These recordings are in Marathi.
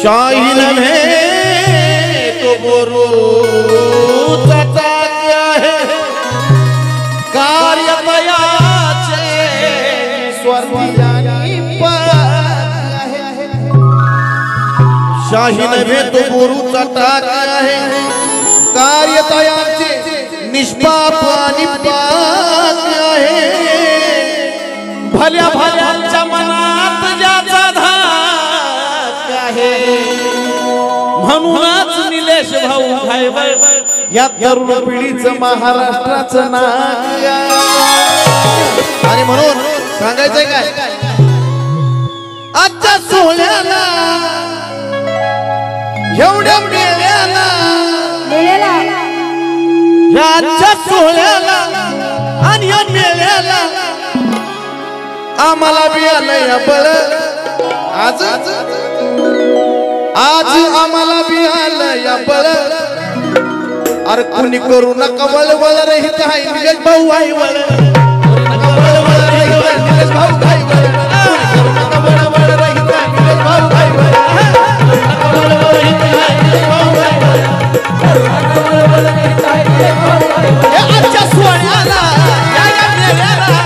शाहीन में तो बोरू क्या है कार्य बयाचे स्वर्गीयानी शाहीन में तो बोरू क्या है कार्य तयाचे निष्पाप आणि क्या है भल्या भल्यांच्या मनात ज्याचा धाक आहे म्हणूनच निलेश भाऊ घायवळ या तरुण पिढीचं महाराष्ट्राचं नाक आणि म्हणून सांगायचंय काय आजच्या सोहळ्याला एवढ्या मेळ्याला आजच्या सोहळ्याला आणि या मेळ्याला आम्हाला बी आलंय बळ आज आम्हाला बी आलंय बळ अरे कुणी करू नका वळवळ रहित आहे निलेश भाऊ आहे वळ वळवळ रहित आहे निलेश भाऊ आहे वळ करू नका वळवळ रहित आहे निलेश भाऊ आहे वळ वळवळ रहित आहे निलेश भाऊ आहे वळ करू नका वळवळ रहित आहे निलेश भाऊ आहे वळ आजच्या सोहळ्याला या मेळ्याला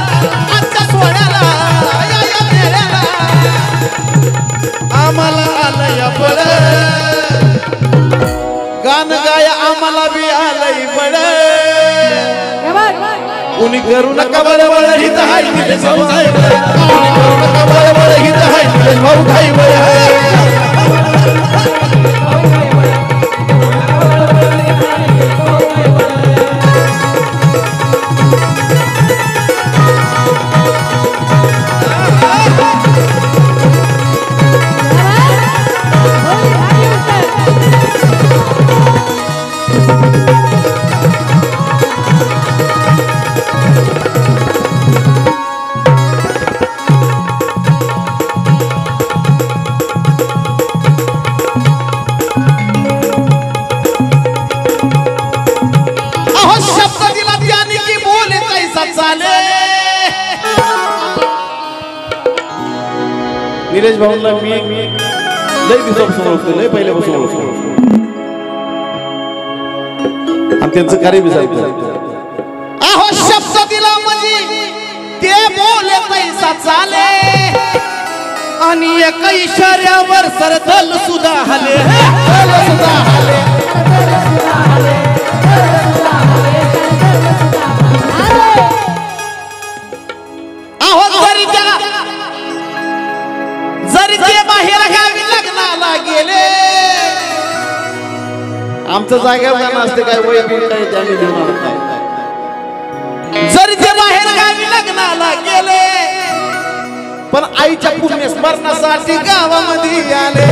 आजच्या सोहळ्याला या मेळ्याला आम्हाला आलंय बळ गान गाय आम्हाला बी आलंय बळ कुणी करू नका वळवळ हित हाय निलेश भाऊ आहे कुणी करू नका वळवळ हित हाय निलेश भाऊ आहे निलेश भाऊला मी लय दिवसापासून ओळखतो लय पहिल्यापासून ओळखतो आणि त्यांचं कार्य बी सांगतो अहो शब्द दिला म्हणजे ते बोले पैसा चाले आणि एका इशाऱ्यावर सरदल सुद्धा हले जरी ते बाहेर गावी लग्नाला गेले आमचं जागेवर जाणं असते काय वय काय त्यांनी घेऊन आणत नाही जरी ते बाहेर गावी लग्नाला गेले पण आईच्या पुण्य स्मरणासाठी गावामध्ये आले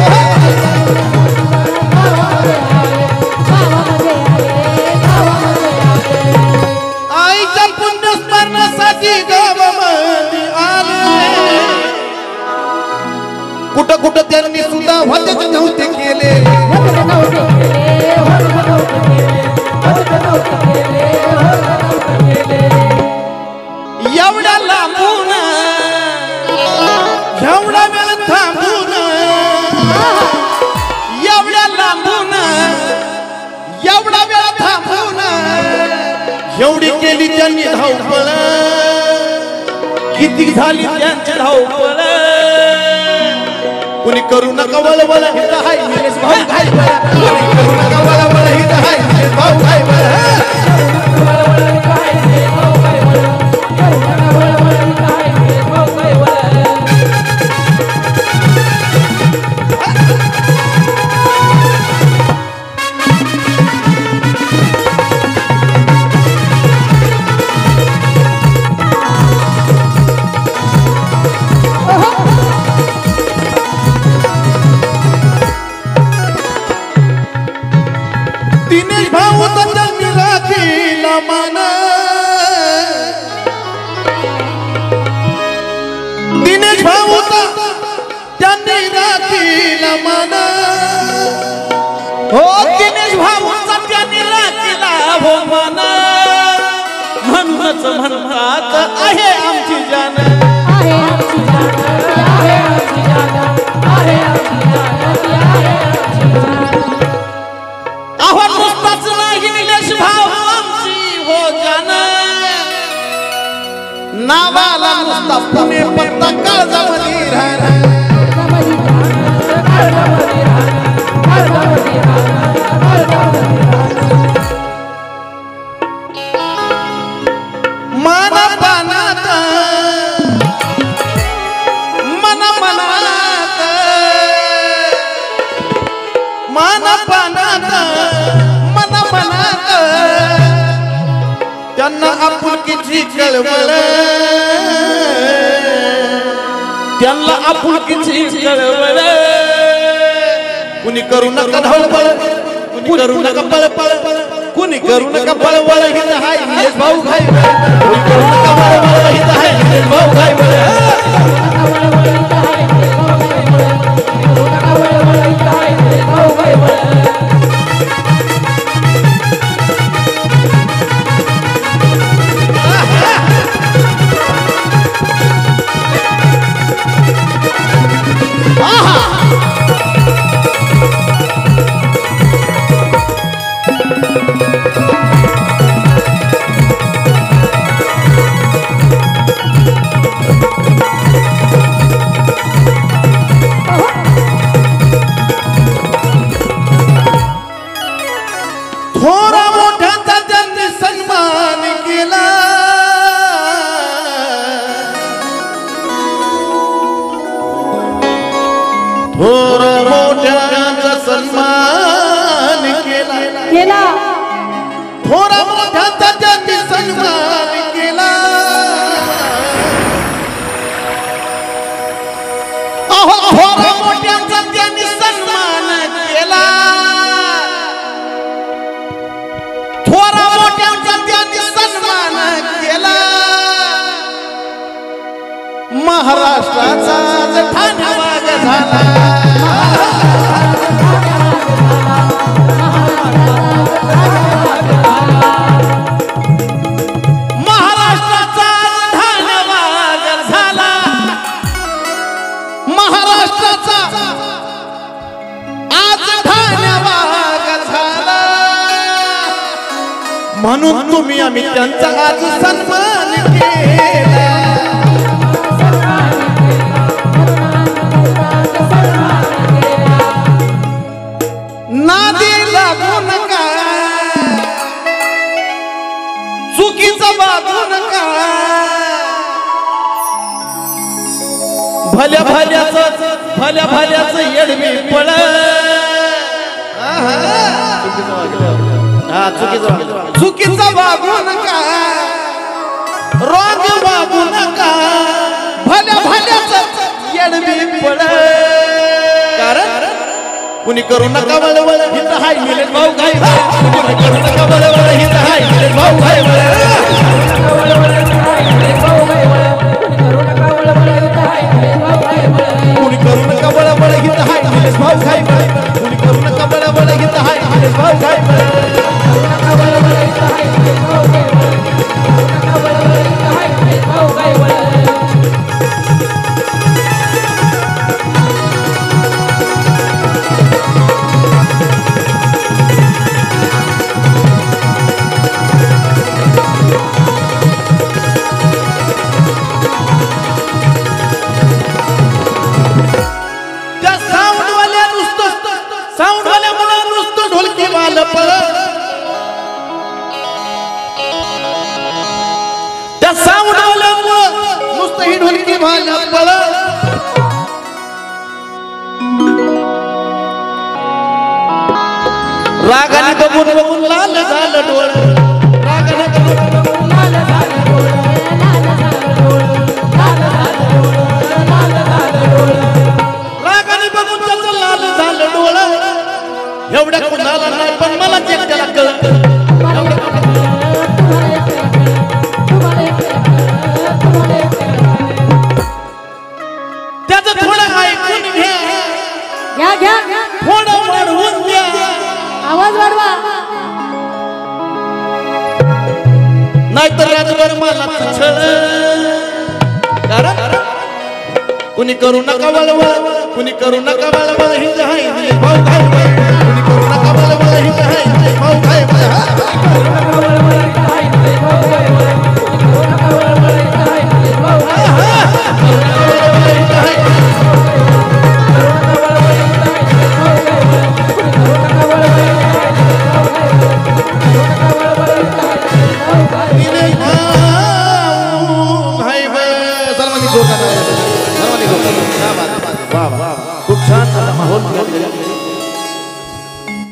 आईच्या पुण्य स्मरणासाठी गावामध्ये आले कुठं कुठं त्यांनी सुद्धा वाद्यच नव्हते केले एवढ्या लांबून एवढा वेळ थांबून एवढ्या लांबून एवढा वेळ थांबून एवढी केली त्यांनी धावपळ किती झाली त्यांची धावपळ कुणी करू नका वळवळ हित हाय निलेश भाऊ आहे कुणी करू नका वळवळ हित हाय निलेश भाऊ आहे दिनेश भाऊ त्यांनी राखीला मान दिनेश भाऊ त्यांनी राखीला मान हो दिनेश भाऊ त्यांनी राखीला हो मान म्हणूनच म्हणतात आहे आमची जान आहे आमची जान आहे आमची जान आहे आमची जान नावाला नुसता पुणे पत्ता काळजामध्ये राहणार मन पानात मन मनात मन पानात मन मनात त्यांना आपुलकीची कळवळ त्यांना आपुलकीची कळवळ कुणी करू नका धावपळ कुणी करू नका पळपळ कुणी करू नका पळवळ हित हाय निलेश भाऊ खाई कुणी करू नका पळवळ हित हाय निलेश भाऊ खाई थोर मोठ्यांचा सन्मान केला थोर मोठ्यांचा त्यांनी सन्मान केला अहो थोर मोठ्यांचा त्यांनी सन्मान केला थोर मोठ्यांचा त्यांनी सन्मान केला महाराष्ट्राचा ठाणवाग झाला महाराष्ट्राचा ठाणवाग झाला महाराष्ट्राचा आज ठाणवाग झाला म्हणून तुम्ही आम्ही त्यांचा आज सन्मान केला नादी लागू नका चुकीचं वागू नका भल्या भाल्याचं येडवी पळ चुकीचं वागू नका रॉंग वागू नका भल्या भाल्याचं येडवी पळ कारण कुणी करू नका वळवळ हित हाय निलेश भाऊ खाई कुणी करू नका वळवळ हित हाय निलेश भाऊ खाई कुणी करू नका वळवळ हित हाय निलेश भाऊ खाई कुणी करू नका वळवळ हित हाय निलेश भाऊ खाई त्या सावडावल्यामुळं नुसतं ही ढोलकी भाला पळ रागाने बघून बघून लाल झालं डोळं रागाने बघून लाल झालं रागाने बघून त्याचं लाल झालं डोळं एवढ्या कुणाला नाही पण मला एकट्याला कळतं त्याचं थोडं ऐकून घ्या थोडं वाढवून द्या आवाज वाढवा नाहीतर राजभर मला कारण कुणी करू नका वळवळ कुणी करू नका वळवळ